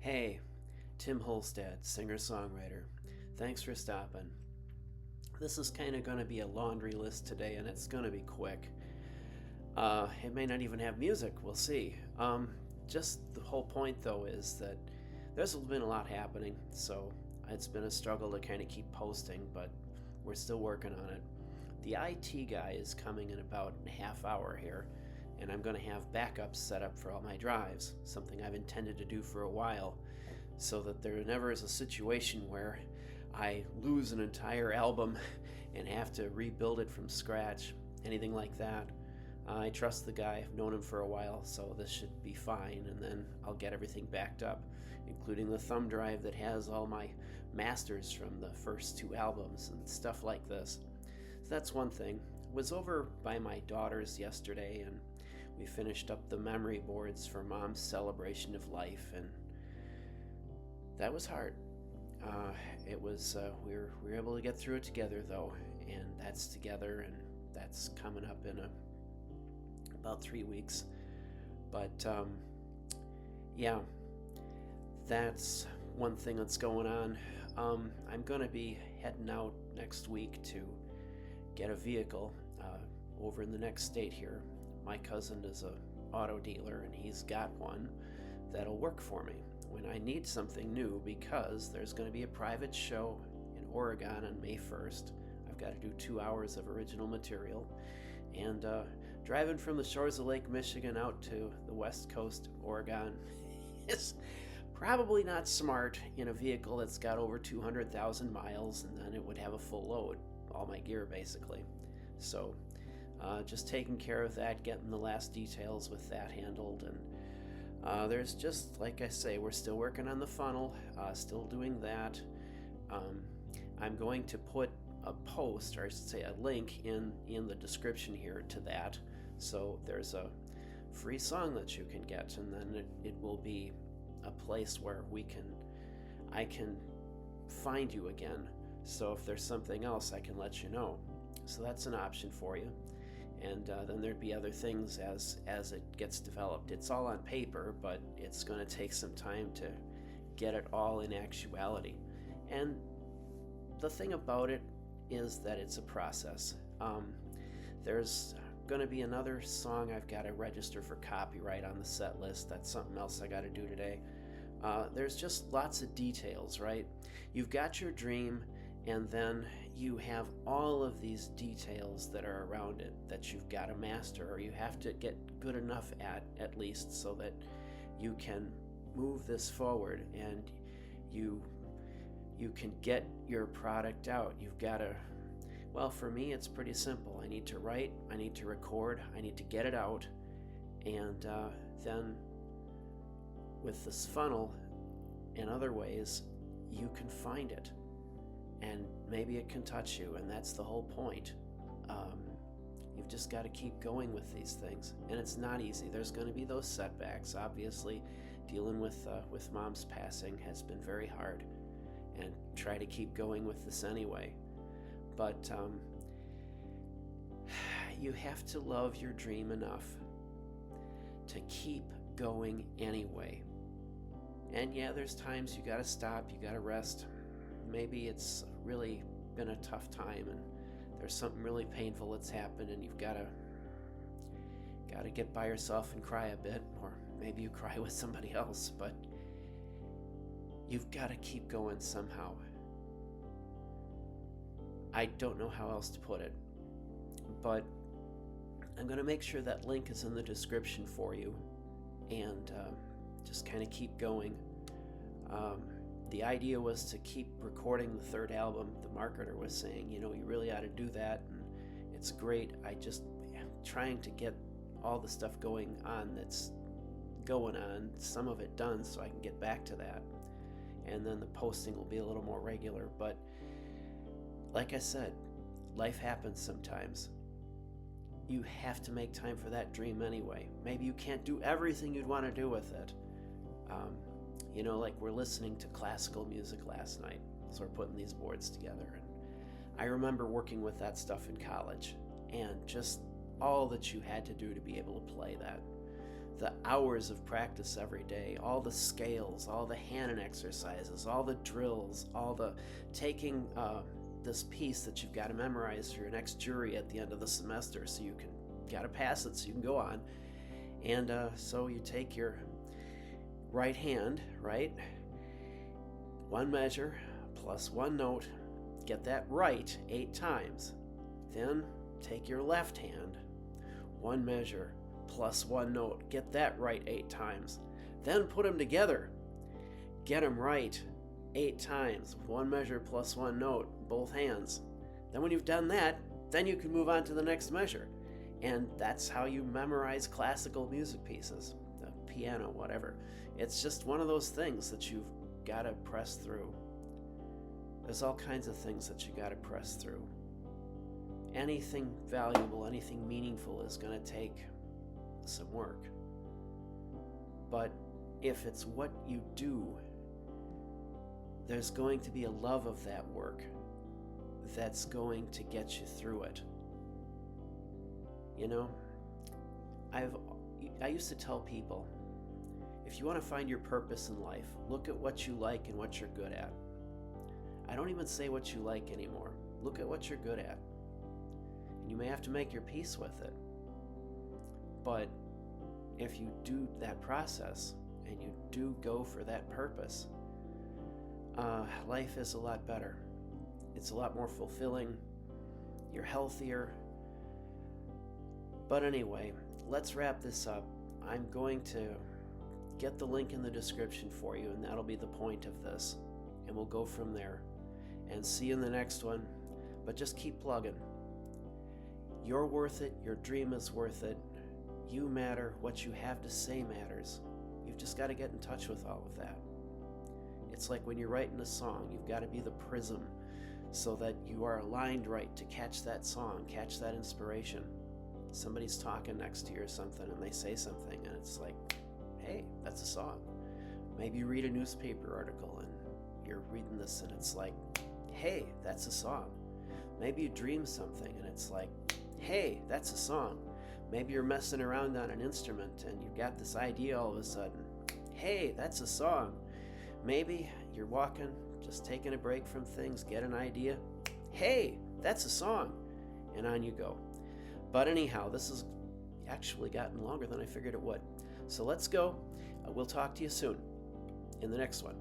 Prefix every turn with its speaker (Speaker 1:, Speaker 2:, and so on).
Speaker 1: Hey, Tim Holstad, singer-songwriter. Thanks for stopping. This is kind of going to be a laundry list today, and it's going to be quick. It may not even have music, we'll see. Just the whole point, though, is that there's been a lot happening, so it's been a struggle to kind of keep posting, but we're still working on it. The IT guy is coming in about a half hour here, and I'm going to have backups set up for all my drives, something I've intended to do for a while, so that there never is a situation where I lose an entire album and have to rebuild it from scratch, anything like that. I trust the guy, I've known him for a while, so this should be fine, and then I'll get everything backed up, including the thumb drive that has all my masters from the first two albums and stuff like this. So that's one thing. Was over by my daughter's yesterday, and we finished up the memory boards for Mom's celebration of life, and that was hard. We were able to get through it together, though, and that's together, and that's coming up in about 3 weeks. But yeah, that's one thing that's going on. I'm going to be heading out next week to get a vehicle over in the next state here. My cousin is a auto dealer, and he's got one that'll work for me when I need something new, because there's going to be a private show in Oregon on May 1st. I've got to do 2 hours of original material, and driving from the shores of Lake Michigan out to the west coast of Oregon is probably not smart in a vehicle that's got over 200,000 miles, and then it would have a full load, all my gear basically. So just taking care of that, getting the last details with that handled, and there's just, like I say, we're still working on the funnel, still doing that. I'm going to put a post, or I should say a link in the description here to that, so there's a free song that you can get, and then it will be a place where I can find you again, so if there's something else I can let you know. So that's an option for you. And then there'd be other things as it gets developed. It's all on paper, but it's going to take some time to get it all in actuality. And the thing about it is that it's a process. There's going to be another song I've got to register for copyright on the set list. That's something else I got to do today. There's just lots of details, right? You've got your dream, and then you have all of these details that are around it that you've got to master, or you have to get good enough at least, so that you can move this forward and you can get your product out. You've got to, well, for me it's pretty simple. I need to write, I need to record, I need to get it out, and then with this funnel and other ways you can find it, and maybe it can touch you, and that's the whole point. You've just got to keep going with these things, and it's not easy. There's going to be those setbacks. Obviously, dealing with Mom's passing has been very hard, and try to keep going with this anyway. But you have to love your dream enough to keep going anyway. And yeah, there's times you got to stop, you got to rest. Maybe it's really been a tough time, and there's something really painful that's happened, and you've got to get by yourself and cry a bit, or maybe you cry with somebody else, but you've got to keep going somehow. I don't know how else to put it, but I'm going to make sure that link is in the description for you, and just kind of keep going. The idea was to keep recording the third album. The marketer was saying, you really ought to do that, and it's great. I'm trying to get all the stuff going on that's going on, some of it done, so I can get back to that. And then the posting will be a little more regular. But like I said, life happens sometimes. You have to make time for that dream anyway. Maybe you can't do everything you'd want to do with it. Like we're listening to classical music last night, so we're putting these boards together, and I remember working with that stuff in college, and just all that you had to do to be able to play that. the hours of practice every day, all the scales, all the hand exercises, all the drills, all the taking this piece that you've got to memorize for your next jury at the end of the semester, so you got to pass it so you can go on. And so you take your right hand, right? One measure plus one note, get that right 8 times. Then take your left hand, one measure plus one note, get that right 8 times. Then put them together, get them right 8 times, one measure plus one note, both hands. Then when you've done that, then you can move on to the next measure. And that's how you memorize classical music pieces, the piano, whatever. It's just one of those things that you've got to press through. There's all kinds of things that you got to press through. Anything valuable, anything meaningful is going to take some work. But if it's what you do, there's going to be a love of that work that's going to get you through it. You know, I used to tell people, if you want to find your purpose in life, look at what you like and what you're good at. I don't even say what you like anymore. Look at what you're good at. And you may have to make your peace with it. But if you do that process and you do go for that purpose, life is a lot better. It's a lot more fulfilling. You're healthier. But anyway, let's wrap this up. I'm going to get the link in the description for you, and that'll be the point of this. And we'll go from there. And see you in the next one. But just keep plugging. You're worth it. Your dream is worth it. You matter. What you have to say matters. You've just got to get in touch with all of that. It's like when you're writing a song, you've got to be the prism so that you are aligned right to catch that song, catch that inspiration. Somebody's talking next to you or something and they say something and it's like, hey, that's a song. Maybe you read a newspaper article and you're reading this and it's like, hey, that's a song. Maybe you dream something and it's like, hey, that's a song. Maybe you're messing around on an instrument and you've got this idea all of a sudden. Hey, that's a song. Maybe you're walking, just taking a break from things, get an idea. Hey, that's a song. And on you go. But anyhow, this has actually gotten longer than I figured it would. So let's go. We'll talk to you soon in the next one.